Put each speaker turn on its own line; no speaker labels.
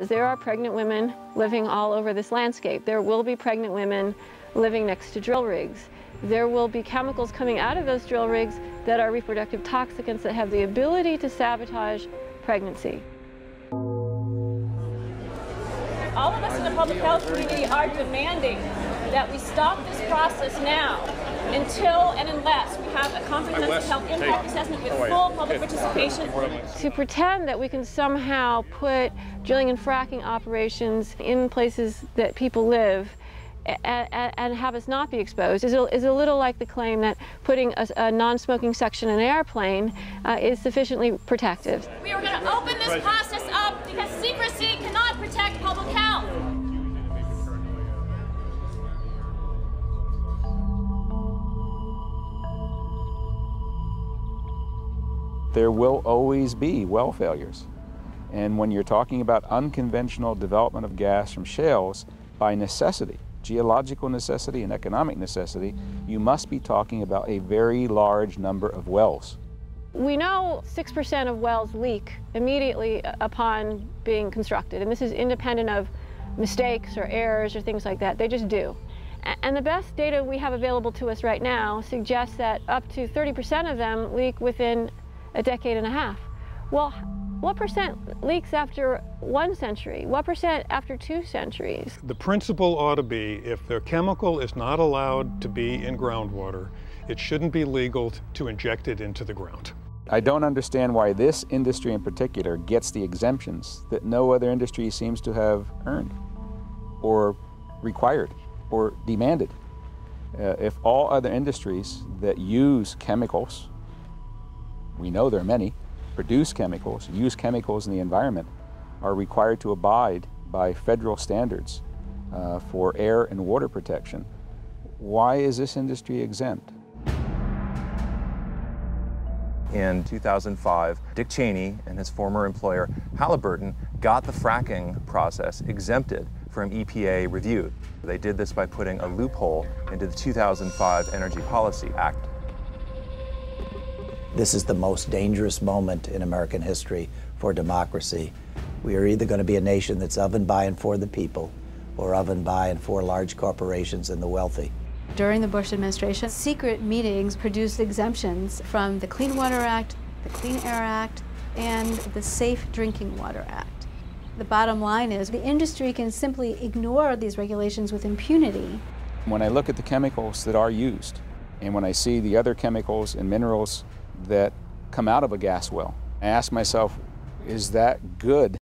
There are pregnant women living all over this landscape. There will be pregnant women living next to drill rigs. There will be chemicals coming out of those drill rigs that are reproductive toxicants that have the ability to sabotage pregnancy. All of us in the public health community are demanding that we stop this process now until and unless we have a comprehensive health impact assessment with full public participation. To pretend that we can somehow put drilling and fracking operations in places that people live and have us not be exposed is a little like the claim that putting a non-smoking section in an airplane is sufficiently protective.
We are going to open this process up because secrecy cannot protect public health.
There will always be well failures. And when you're talking about unconventional development of gas from shales, by necessity, geological necessity and economic necessity, you must be talking about a very large number of wells.
We know 6% of wells leak immediately upon being constructed, and this is independent of mistakes or errors or things like that. They just do. And the best data we have available to us right now suggests that up to 30% of them leak within a decade and a half. Well, what percent leaks after 1 century? What percent after 2 centuries?
The principle ought to be, if the chemical is not allowed to be in groundwater, it shouldn't be legal to inject it into the ground.
I don't understand why this industry in particular gets the exemptions that no other industry seems to have earned or required or demanded. If all other industries that use chemicals, we know there are many, produce chemicals, use chemicals in the environment, are required to abide by federal standards for air and water protection, why is this industry exempt?
In 2005, Dick Cheney and his former employer, Halliburton, got the fracking process exempted from EPA review. They did this by putting a loophole into the 2005 Energy Policy Act.
This is the most dangerous moment in American history for democracy. We are either going to be a nation that's of and by and for the people, or of and by and for large corporations and the wealthy.
During the Bush administration, secret meetings produced exemptions from the Clean Water Act, the Clean Air Act, and the Safe Drinking Water Act. The bottom line is the industry can simply ignore these regulations with impunity.
When I look at the chemicals that are used, and when I see the other chemicals and minerals that come out of a gas well, I ask myself, is that good?